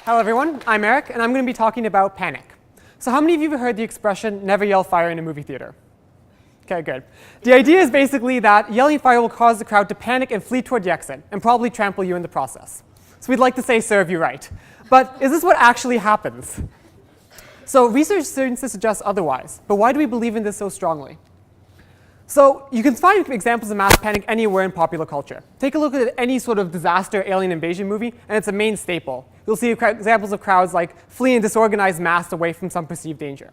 Hello everyone, I'm Eric, and I'm going to be talking about panic. So how many of you have heard the expression, never yell fire in a movie theater? Okay, good. The idea is basically that yelling fire will cause the crowd to panic and flee toward the exit, and probably trample you in the process. So we'd like to say, serve you right. But is this what actually happens? So research seems to suggest otherwise, but why do we believe in this so strongly? So you can find examples of mass panic anywhere in popular culture. Take a look at any sort of disaster alien invasion movie, and it's a main staple. You'll see examples of crowds like fleeing in disorganized mass away from some perceived danger.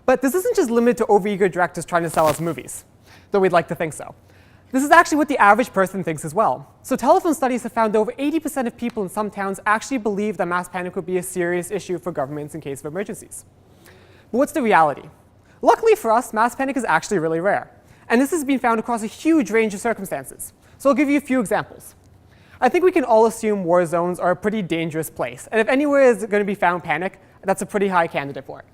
But this isn't just limited to overeager directors trying to sell us movies, though we'd like to think so. This is actually what the average person thinks as well. So telephone studies have found that over 80% of people in some towns actually believe that mass panic would be a serious issue for governments in case of emergencies. But what's the reality? Luckily for us, mass panic is actually really rare. And this has been found across a huge range of circumstances. So I'll give you a few examples. I think we can all assume war zones are a pretty dangerous place. And if anywhere is going to be found panic, that's a pretty high candidate for it.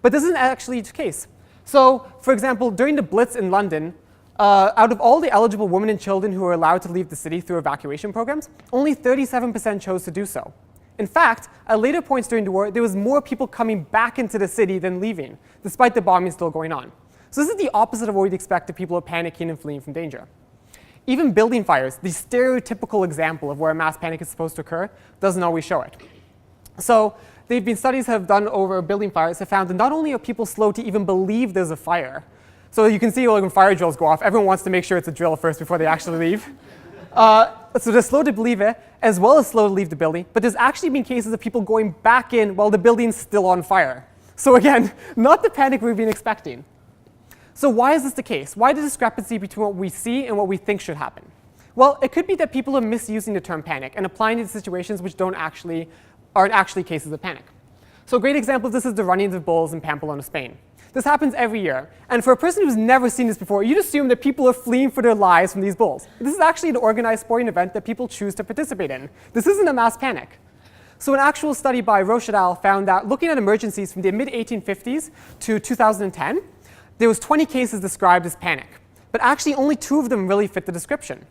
But this isn't actually the case. So for example, during the Blitz in London, out of all the eligible women and children who were allowed to leave the city through evacuation programs, only 37% chose to do so. In fact, at later points during the war, there was more people coming back into the city than leaving, despite the bombing still going on. So this is the opposite of what we'd expect if people are panicking and fleeing from danger. Even building fires, the stereotypical example of where mass panic is supposed to occur, doesn't always show it. So studies have done over building fires have found that not only are people slow to even believe there's a fire, so you can see when fire drills go off, everyone wants to make sure it's a drill first before they actually leave. So they're slow to believe it, as well as slow to leave the building, but there's actually been cases of people going back in while the building's still on fire. So again, not the panic we've been expecting. So why is this the case? Why the discrepancy between what we see and what we think should happen? Well, it could be that people are misusing the term panic and applying it to situations which aren't actually cases of panic. So a great example of this is the running of bulls in Pamplona, Spain. This happens every year. And for a person who's never seen this before, you'd assume that people are fleeing for their lives from these bulls. This is actually an organized sporting event that people choose to participate in. This isn't a mass panic. So an actual study by Roche et al. Found that looking at emergencies from the mid-1850s to 2010, there was 20 cases described as panic, but actually only 2 of them really fit the description.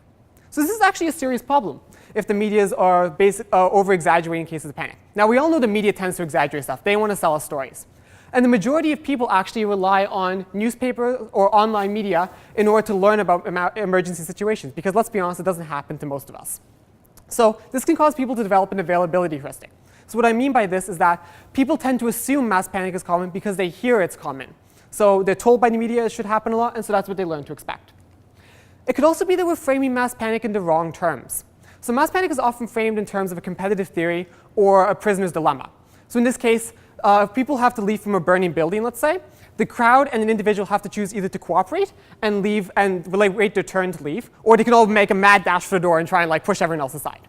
So this is actually a serious problem if the media are over-exaggerating cases of panic. Now we all know the media tends to exaggerate stuff. They want to sell us stories. And the majority of people actually rely on newspapers or online media in order to learn about emergency situations, because let's be honest, it doesn't happen to most of us. So this can cause people to develop an availability heuristic. So what I mean by this is that people tend to assume mass panic is common because they hear it's common. So they're told by the media it should happen a lot, and so that's what they learn to expect. It could also be that we're framing mass panic in the wrong terms. So mass panic is often framed in terms of a competitive theory or a prisoner's dilemma. So in this case, if people have to leave from a burning building, let's say, the crowd and an individual have to choose either to cooperate and leave and wait their turn to leave, or they can all make a mad dash for the door and try and push everyone else aside.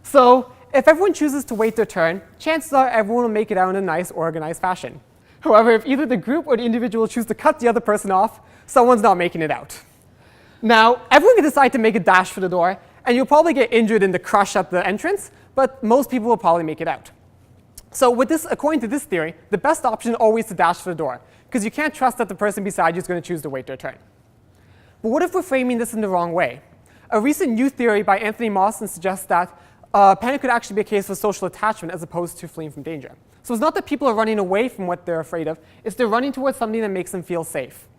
So if everyone chooses to wait their turn, chances are everyone will make it out in a nice, organized fashion. However, if either the group or the individual choose to cut the other person off, someone's not making it out. Now, everyone can decide to make a dash for the door, and you'll probably get injured in the crush at the entrance, but most people will probably make it out. So according to this theory, the best option is always to dash for the door, because you can't trust that the person beside you is going to choose to wait their turn. But what if we're framing this in the wrong way? A recent new theory by Anthony Mawson suggests that panic could actually be a case of social attachment as opposed to fleeing from danger. So it's not that people are running away from what they're afraid of, it's they're running towards something that makes them feel safe.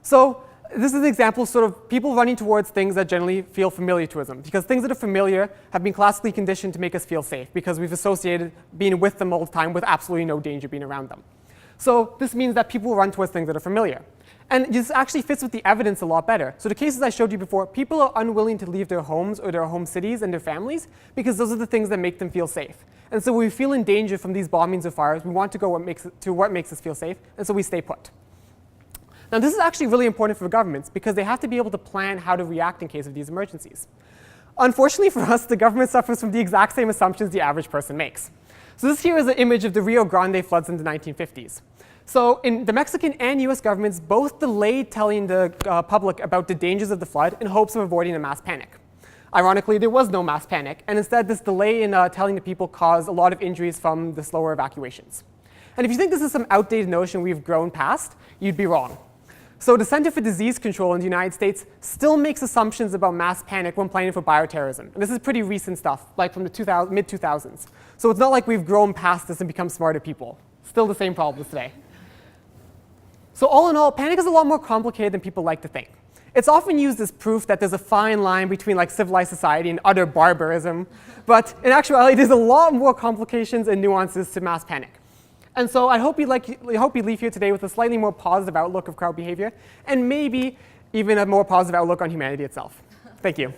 So this is an example of sort of people running towards things that generally feel familiar to them, because things that are familiar have been classically conditioned to make us feel safe, because we've associated being with them all the time with absolutely no danger being around them. So this means that people run towards things that are familiar. And this actually fits with the evidence a lot better. So the cases I showed you before, people are unwilling to leave their homes or their home cities and their families because those are the things that make them feel safe. And so when we feel in danger from these bombings or fires, we want to go to what makes us feel safe, and so we stay put. Now this is actually really important for governments because they have to be able to plan how to react in case of these emergencies. Unfortunately for us, the government suffers from the exact same assumptions the average person makes. So this here is an image of the Rio Grande floods in the 1950s. So in the Mexican and US governments both delayed telling the public about the dangers of the flood in hopes of avoiding a mass panic. Ironically, there was no mass panic, and instead this delay in telling the people caused a lot of injuries from the slower evacuations. And if you think this is some outdated notion we've grown past, you'd be wrong. So the Center for Disease Control in the United States still makes assumptions about mass panic when planning for bioterrorism. And this is pretty recent stuff, like from the mid-2000s. So it's not like we've grown past this and become smarter people. Still the same problems today. So all in all, panic is a lot more complicated than people like to think. It's often used as proof that there's a fine line between like civilized society and utter barbarism. But in actuality, there's a lot more complications and nuances to mass panic. And so I hope you leave here today with a slightly more positive outlook of crowd behavior, and maybe even a more positive outlook on humanity itself. Thank you.